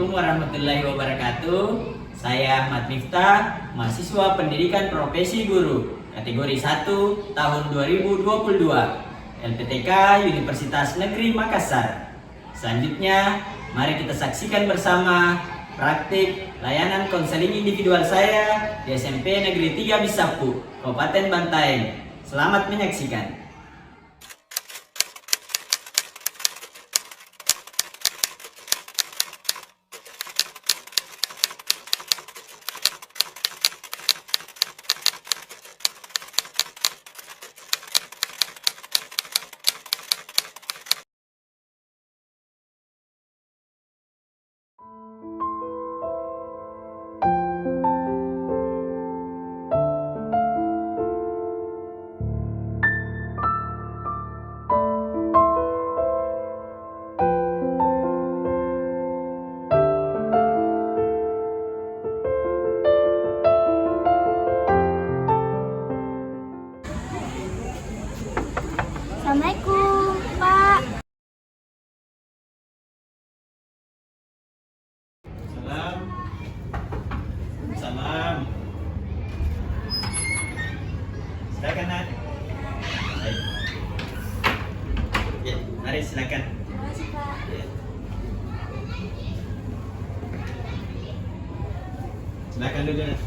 Assalamualaikum warahmatullahi wabarakatuh. Saya Ahmad Miftah, mahasiswa pendidikan profesi guru, kategori 1 tahun 2022, LPTK Universitas Negeri Makassar. Selanjutnya, mari kita saksikan bersama praktik layanan konseling individual saya di SMP Negeri 3 Bisapu, Kabupaten Bantaeng. Selamat menyaksikan. Assalamualaikum, Pak. Salam. Salam. Silakan, Nak. Baik. Ya, mari silakan. Terima kasih, Pak. Ya. Silakan dulu, Nak.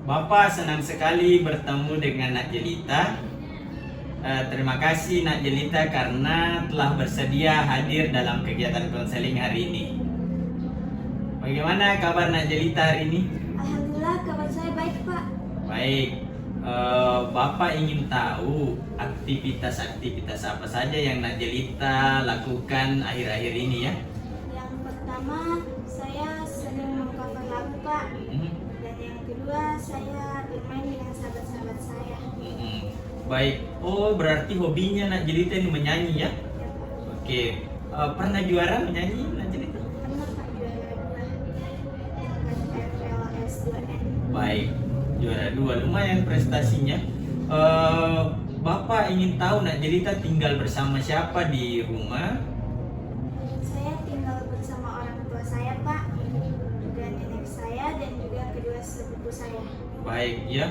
Bapak senang sekali bertemu dengan Nak Jelita. Terima kasih Nak Jelita karena telah bersedia hadir dalam kegiatan konseling hari ini. Bagaimana kabar Nak Jelita hari ini? Alhamdulillah, kabar saya baik, Pak. Baik. Bapak ingin tahu aktivitas-aktivitas apa saja yang Nak Jelita lakukan akhir-akhir ini ya? Yang pertama, saya sering mengcover lagu, Pak. Dan yang kedua, saya bermain dengan sahabat-sahabat saya. Baik. Oh, berarti hobinya Nak Jelita ini menyanyi ya? Ya, Pak. Oke. Pernah juara menyanyi Nak Jelita? Pernah, Pak, juara 2 tingkat FLS 2N. Baik, juara 2, lumayan prestasinya. Bapak ingin tahu Nak Jelita tinggal bersama siapa di rumah? Saya tinggal bersama orang tua saya, Pak, dan nenek saya dan juga kedua sepupu saya. Baik ya.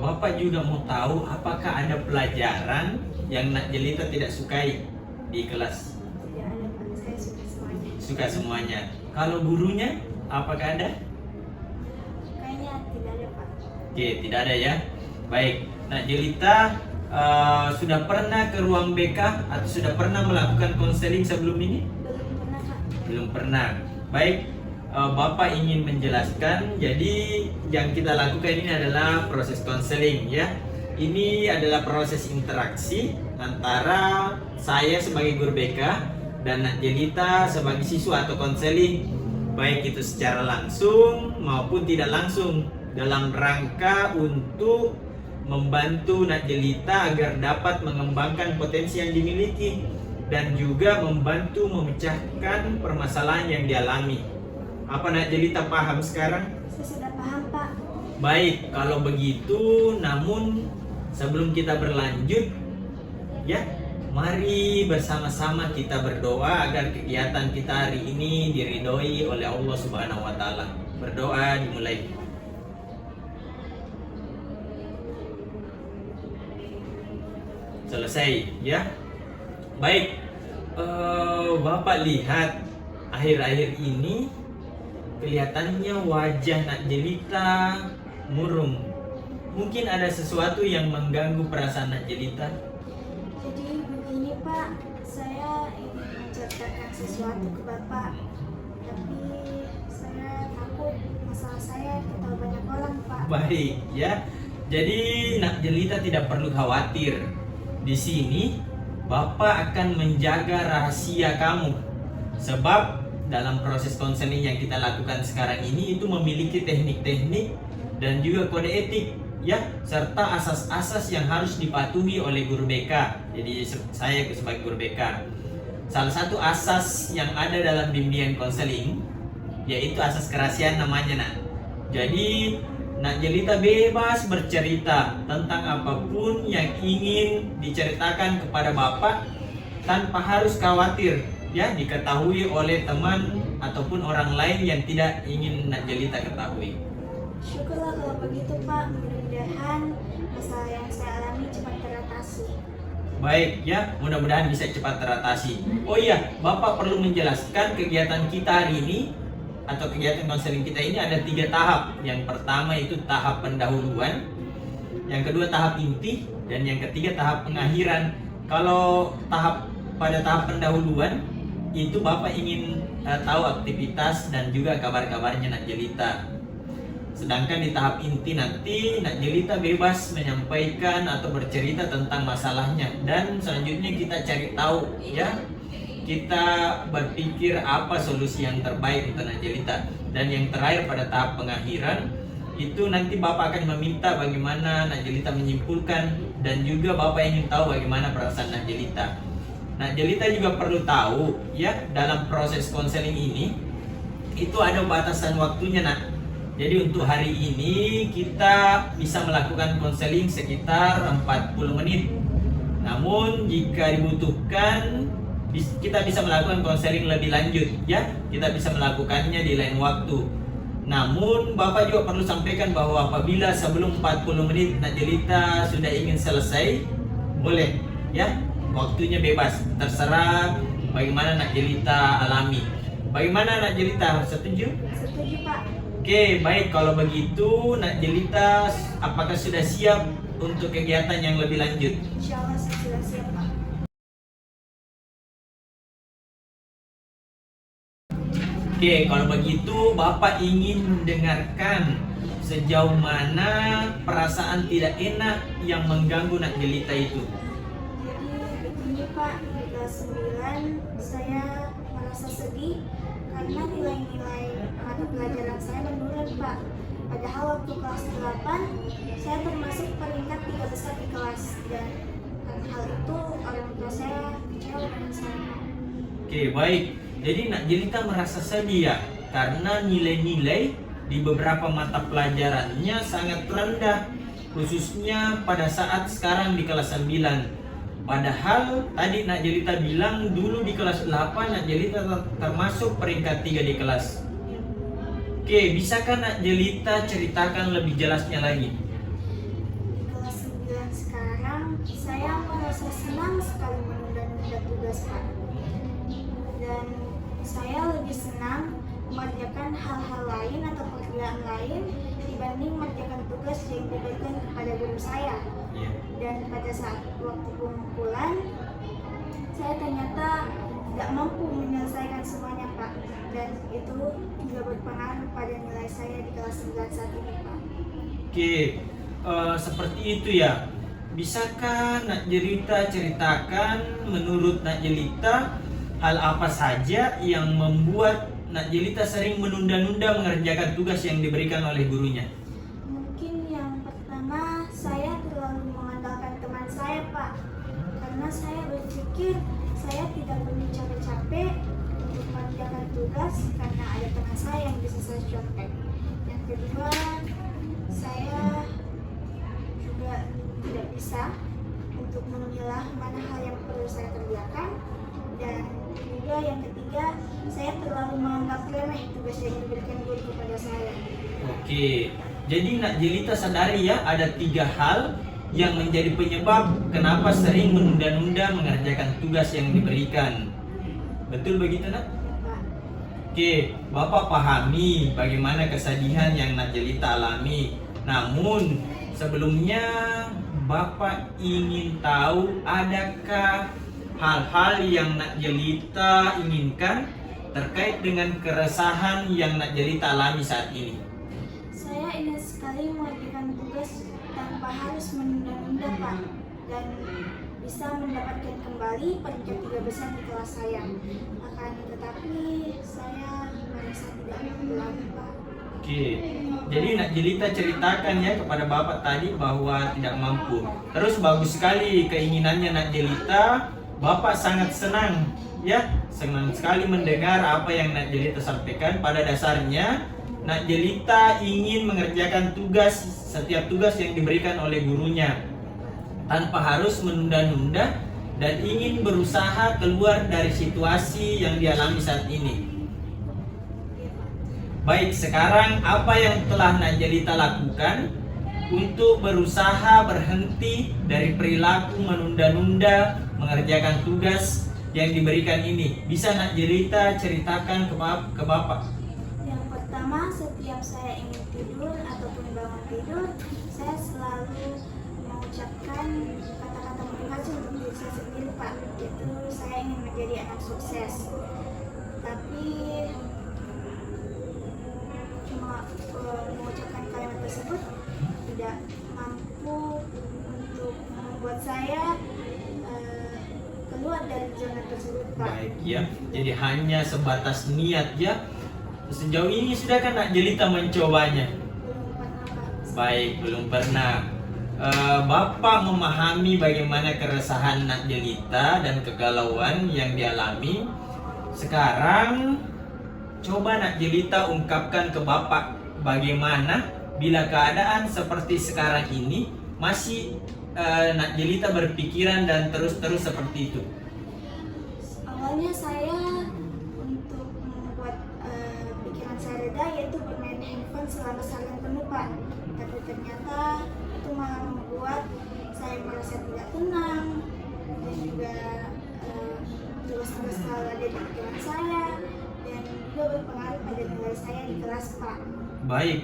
Bapak juga mau tahu apakah ada pelajaran yang Nak Jelita tidak sukai di kelas? Tidak ada, Pak. Saya suka semuanya. Suka semuanya. Kalau gurunya, apakah ada? Kayaknya tidak ada, Pak. Oke, tidak ada ya. Baik, Nak Jelita sudah pernah ke ruang BK atau sudah pernah melakukan konseling sebelum ini? Belum pernah, Pak. Belum pernah. Baik, Bapak ingin menjelaskan. Jadi yang kita lakukan ini adalah proses konseling ya. Ini adalah proses interaksi antara saya sebagai guru BK dan Nak Jelita sebagai siswa atau konseling, baik itu secara langsung maupun tidak langsung, dalam rangka untuk membantu Nak Jelita agar dapat mengembangkan potensi yang dimiliki dan juga membantu memecahkan permasalahan yang dialami. Apa Nak Jelita paham sekarang? Saya sudah paham, Pak. Baik, kalau begitu, namun sebelum kita berlanjut, ya, mari bersama-sama kita berdoa agar kegiatan kita hari ini diridhoi oleh Allah Subhanahu wa Ta'ala. Berdoa dimulai. Selesai, ya. Baik, Bapak lihat akhir-akhir ini kelihatannya wajah Nak Jelita murung. Mungkin ada sesuatu yang mengganggu perasaan Nak Jelita. Jadi begini, Pak, saya ingin menceritakan sesuatu ke Bapak, tapi saya takut masalah saya ketahui banyak orang, Pak. Baik, ya. Jadi Nak Jelita tidak perlu khawatir. Di sini Bapak akan menjaga rahasia kamu. Sebab dalam proses konseling yang kita lakukan sekarang ini itu memiliki teknik-teknik dan juga kode etik ya, serta asas-asas yang harus dipatuhi oleh guru BK. Jadi saya sebagai guru BK, salah satu asas yang ada dalam bimbingan konseling yaitu asas kerahasiaan namanya, Nak. Jadi Nak Jelita bebas bercerita tentang apapun yang ingin diceritakan kepada Bapak tanpa harus khawatir ya diketahui oleh teman ataupun orang lain yang tidak ingin Nak Jelita ketahui. Syukurlah kalau begitu Pak, mudah-mudahan masalah yang saya alami cepat teratasi. Baik ya, mudah-mudahan bisa cepat teratasi. Oh iya, Bapak perlu menjelaskan kegiatan kita hari ini atau kegiatan konseling kita ini ada 3 tahap. Yang pertama itu tahap pendahuluan, yang kedua tahap inti, dan yang ketiga tahap pengakhiran. Kalau pada tahap pendahuluan itu Bapak ingin tahu aktivitas dan juga kabar-kabarnya Nak Jelita. Sedangkan di tahap inti nanti Nak Jelita bebas menyampaikan atau bercerita tentang masalahnya, dan selanjutnya kita cari tahu ya. Kita berpikir apa solusi yang terbaik untuk Nak Jelita. Dan yang terakhir pada tahap pengakhiran itu nanti Bapak akan meminta bagaimana Nak Jelita menyimpulkan, dan juga Bapak ingin tahu bagaimana perasaan Nak Jelita. Nak Jelita juga perlu tahu ya, dalam proses konseling ini itu ada batasan waktunya Nak. Jadi untuk hari ini kita bisa melakukan konseling sekitar 40 menit. Namun jika dibutuhkan kita bisa melakukan konseling lebih lanjut ya. Kita bisa melakukannya di lain waktu. Namun Bapak juga perlu sampaikan bahwa apabila sebelum 40 menit Nak Jelita sudah ingin selesai, boleh ya. Waktunya bebas, terserah bagaimana Nak Jelita alami. Bagaimana Nak Jelita, setuju? Setuju Pak. Oke, baik, kalau begitu Nak Jelita apakah sudah siap untuk kegiatan yang lebih lanjut? Insya Allah saya sudah siap Pak. Oke, kalau begitu Bapak ingin mendengarkan sejauh mana perasaan tidak enak yang mengganggu Nak Jelita itu. Jadi begini Pak, di kelas 9 saya merasa sedih karena nilai-nilai mata pelajaran saya menurun Pak. Padahal waktu kelas 8 saya termasuk peringkat 3 besar di kelas, dan karena hal itu orang tua saya kecewa dengan saya. Oke, baik. Jadi Nak Jelita merasa sedih ya karena nilai-nilai di beberapa mata pelajarannya sangat rendah, khususnya pada saat sekarang di kelas 9. Padahal tadi Nak Jelita bilang dulu di kelas 8 Nak Jelita termasuk peringkat 3 di kelas. Oke, bisakah Nak Jelita ceritakan lebih jelasnya lagi? Di kelas 9 sekarang saya merasa senang sekali menunda-nunda tugas Pak. Dan saya lebih senang mengerjakan hal-hal lain atau pekerjaan lain dibanding mengerjakan tugas yang diberikan kepada guru saya. Dan pada saat waktu pengumpulan saya ternyata tidak mampu menyelesaikan semuanya Pak, dan itu juga berpengaruh pada nilai saya di kelas 9 saat ini Pak. Oke, seperti itu ya. Bisakah Nak Jelita ceritakan menurut Nak Jelita hal apa saja yang membuat Nak Jelita sering menunda-nunda mengerjakan tugas yang diberikan oleh gurunya? Mungkin yang pertama, saya terlalu mengandalkan teman saya Pak, karena saya berpikir saya tidak perlu capek-capek untuk mengerjakan tugas karena ada teman saya yang bisa saya contek. Yang kedua, saya juga tidak bisa untuk memilah mana hal yang perlu saya kerjakan. Dan juga yang ketiga, saya terlalu menganggap remeh tugas yang diberikan guru kepada saya. Oke, jadi Nak Jelita sadari ya ada 3 hal yang menjadi penyebab kenapa sering menunda-nunda mengerjakan tugas yang diberikan. Betul begitu Nak? Pak, Oke, Bapak pahami bagaimana kesedihan yang Nak Jelita alami. Namun sebelumnya Bapak ingin tahu adakah hal-hal yang Nak Jelita inginkan terkait dengan keresahan yang Nak Jelita alami saat ini. saya ingin sekali mengerjakan tugas tanpa harus menunda-nunda Pak, dan bisa mendapatkan kembali peringkat 3 besar di kelas saya. Akan tetapi saya merasa tidak mampu lagi Pak. Oke, jadi Nak Jelita ceritakan ya kepada Bapak tadi bahwa tidak mampu. Terus bagus sekali keinginannya Nak Jelita. Bapak sangat senang ya, senang sekali mendengar apa yang Nak Jelita sampaikan. Pada dasarnya Nak Jelita ingin mengerjakan setiap tugas yang diberikan oleh gurunya tanpa harus menunda-nunda dan ingin berusaha keluar dari situasi yang dialami saat ini. Baik, sekarang apa yang telah Nak Jelita lakukan untuk berusaha berhenti dari perilaku menunda-nunda mengerjakan tugas yang diberikan ini? Bisa Nak Jelita ceritakan ke Bapak? Yang pertama, setiap saya ingin tidur ataupun bangun tidur, saya selalu mengucapkan kata-kata motivasi untuk diri saya sendiri, Pak. Yaitu saya ingin menjadi anak sukses. Tapi cuma mengucapkan kalimat tersebut tidak mampu untuk membuat saya keluar dari zona tersebut, Pak. Baik ya, jadi hanya sebatas niat ya. Sejauh ini sudahkah Nak Jelita mencobanya? Belum pernah, Pak. Baik, belum pernah. Bapak memahami bagaimana keresahan Nak Jelita dan kegalauan yang dialami. Sekarang coba Nak Jelita ungkapkan ke Bapak bagaimana bila keadaan seperti sekarang ini masih Nak Jelita berpikiran dan terus-terus seperti itu. Awalnya saya untuk membuat pikiran saya reda yaitu bermain handphone selama seharian penuh, Pak. Tapi ternyata itu malah membuat saya merasa tidak tenang dan juga tugas-tugas selalu ada di pikiran saya dan juga berpengaruh pada nilai saya di kelas, Pak. Baik,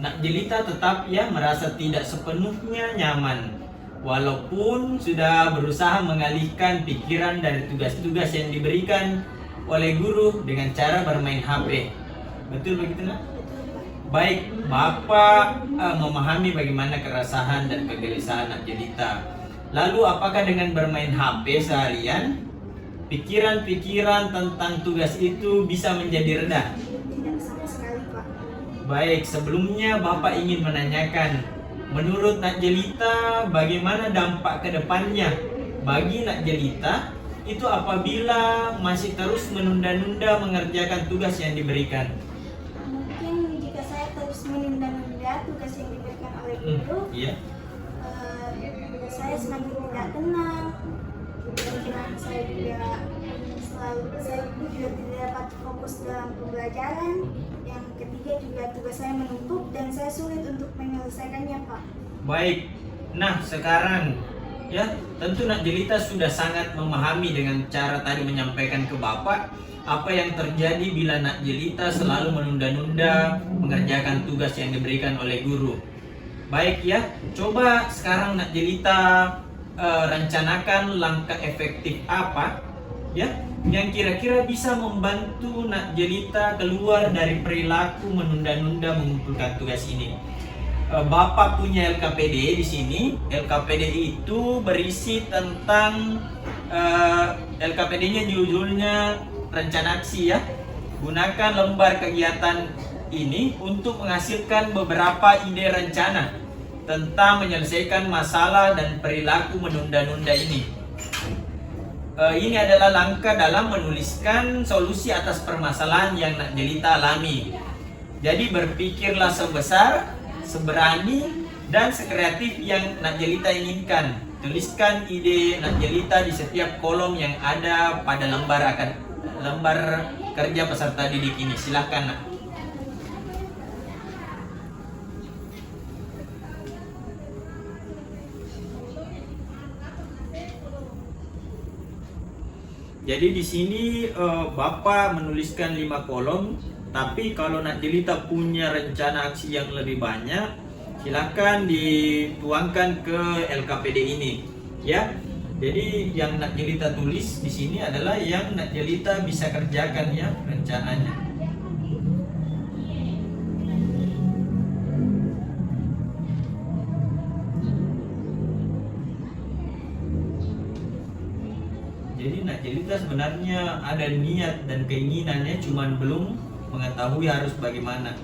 Nak Jelita tetap ya merasa tidak sepenuhnya nyaman. Walaupun sudah berusaha mengalihkan pikiran dari tugas-tugas yang diberikan oleh guru dengan cara bermain HP. Betul begitu, Nak? Betul, Pak. Baik, Bapak memahami bagaimana keresahan dan kegelisahan Nak Jelita. Lalu apakah dengan bermain HP seharian, pikiran-pikiran tentang tugas itu bisa menjadi reda? Tidak sama sekali, Pak. Baik, sebelumnya Bapak ingin menanyakan, menurut Nak Jelita bagaimana dampak ke depannya bagi Nak Jelita itu apabila masih terus menunda-nunda mengerjakan tugas yang diberikan? Mungkin jika saya terus menunda-nunda tugas yang diberikan oleh guru, Iya. saya semakin tidak tenang. Pikiran saya juga tidak dapat fokus dalam pembelajaran. Yang ketiga juga tugas saya menumpuk dan saya sulit untuk menyelesaikannya, Pak. Baik. Nah, sekarang ya, tentu Nak Jelita sudah sangat memahami dengan cara tadi menyampaikan ke Bapak apa yang terjadi bila Nak Jelita selalu menunda-nunda mengerjakan tugas yang diberikan oleh guru. Baik ya, coba sekarang Nak Jelita rencanakan langkah efektif apa ya yang kira-kira bisa membantu Nak Jelita keluar dari perilaku menunda-nunda mengumpulkan tugas ini. Bapak punya LKPD di sini. LKPD itu berisi tentang LKPD-nya judulnya rencana aksi ya. Gunakan lembar kegiatan ini untuk menghasilkan beberapa ide rencana tentang menyelesaikan masalah dan perilaku menunda-nunda ini. Ini adalah langkah dalam menuliskan solusi atas permasalahan yang Nak Jelita alami. Jadi berpikirlah sebesar, seberani, dan sekreatif yang Nak Jelita inginkan. Tuliskan ide Nak Jelita di setiap kolom yang ada pada lembar kerja peserta didik ini. Silakan, Nak. Jadi di sini Bapak menuliskan 5 kolom, tapi kalau Nak Jelita punya rencana aksi yang lebih banyak, silakan dituangkan ke LKPD ini, ya. Jadi yang Nak Jelita tulis di sini adalah yang Nak Jelita bisa kerjakan ya rencananya. Jadi Nak Jelita sebenarnya ada niat dan keinginannya, cuman belum mengetahui harus bagaimana.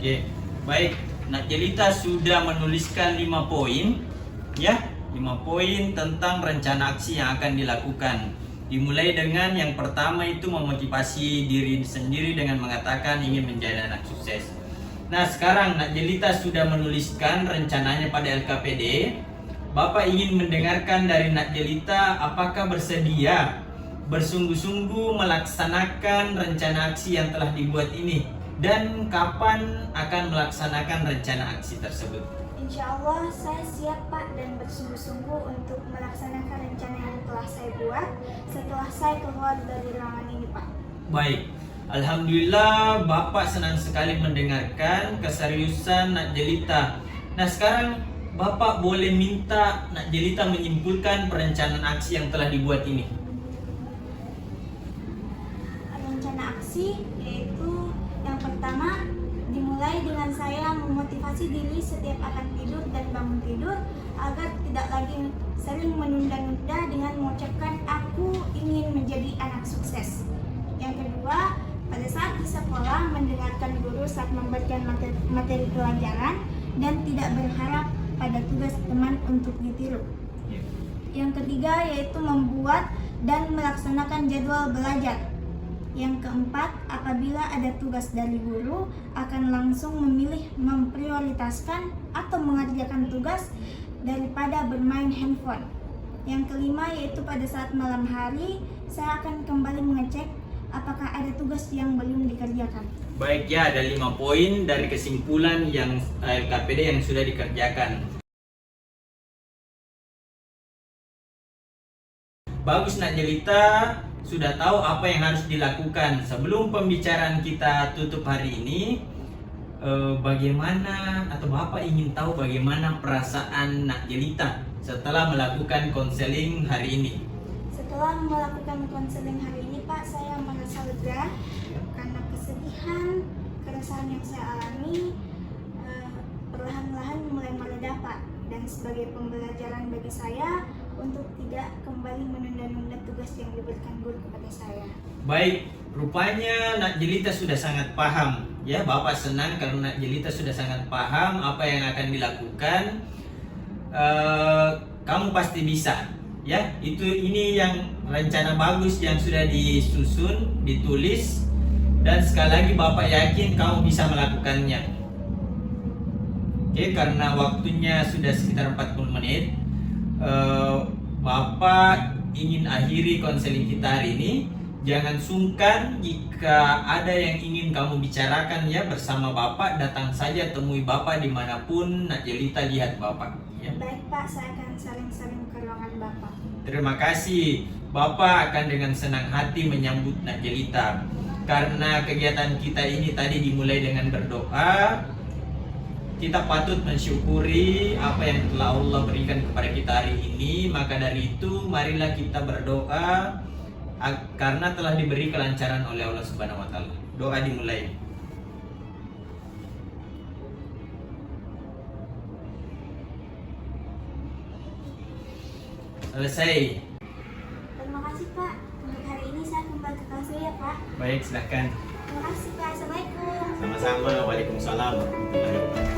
Oke, baik. Nak Jelita sudah menuliskan 5 poin, ya, 5 poin tentang rencana aksi yang akan dilakukan. Dimulai dengan yang pertama itu memotivasi diri sendiri dengan mengatakan ingin menjadi anak sukses. Nah, sekarang Nak Jelita sudah menuliskan rencananya pada LKPD. Bapak ingin mendengarkan dari Nak Jelita apakah bersedia bersungguh-sungguh melaksanakan rencana aksi yang telah dibuat ini, dan kapan akan melaksanakan rencana aksi tersebut. Insya Allah saya siap Pak dan bersungguh-sungguh untuk melaksanakan rencana yang telah saya buat setelah saya keluar dari ruangan ini Pak. Baik, Alhamdulillah Bapak senang sekali mendengarkan keseriusan Nak Jelita. Nah, sekarang Bapak boleh minta Nak Jelita menyimpulkan perencanaan aksi yang telah dibuat ini. Rencana aksi yaitu yang pertama dimulai dengan saya memotivasi diri setiap akan tidur dan bangun tidur agar tidak lagi sering menunda-nunda dengan mengucapkan aku ingin menjadi anak sukses. Yang kedua, pada saat di sekolah mendengarkan guru saat memberikan materi pelajaran dan tidak berharap pada tugas teman untuk ditiru. Yang ketiga yaitu membuat dan melaksanakan jadwal belajar. Yang keempat, apabila ada tugas dari guru, akan langsung memilih memprioritaskan atau mengerjakan tugas daripada bermain handphone. Yang kelima, yaitu pada saat malam hari, saya akan kembali mengecek apakah ada tugas yang belum dikerjakan. Baik, ya, ada 5 poin dari kesimpulan yang LKPD yang sudah dikerjakan. Bagus Nak Jelita, sudah tahu apa yang harus dilakukan. Sebelum pembicaraan kita tutup hari ini, bagaimana atau Bapak ingin tahu bagaimana perasaan Nak Jelita setelah melakukan konseling hari ini? Setelah melakukan konseling hari ini Pak, saya merasa lega karena kesedihan, keresahan yang saya alami perlahan-lahan mulai mereda Pak, dan sebagai pembelajaran bagi saya untuk tidak kembali menunda-nunda tugas yang diberikan guru kepada saya. Baik, rupanya Nak Jelita sudah sangat paham. Ya, Bapak senang karena Nak Jelita sudah sangat paham apa yang akan dilakukan. Kamu pasti bisa. Ya, ini yang rencana bagus yang sudah disusun, ditulis, dan sekali lagi Bapak yakin kamu bisa melakukannya. Oke, karena waktunya sudah sekitar 40 menit. Bapak ingin akhiri konseling kita hari ini. Jangan sungkan jika ada yang ingin kamu bicarakan ya bersama Bapak, datang saja temui Bapak dimanapun Nak Jelita lihat Bapak. Ya. Baik Pak, saya akan sering-sering ke ruangan Bapak. Terima kasih. Bapak akan dengan senang hati menyambut Nak Jelita. Karena kegiatan kita ini tadi dimulai dengan berdoa, kita patut mensyukuri apa yang telah Allah berikan kepada kita hari ini. Maka dari itu marilah kita berdoa karena telah diberi kelancaran oleh Allah Subhanahu wa taala. Doa dimulai. Selesai. Terima kasih Pak. Untuk hari ini saya kembali ke kelas ya Pak. Baik, silahkan. Terima kasih Pak. Assalamualaikum. Sama-sama. Waalaikumsalam warahmatullahi wabarakatuh.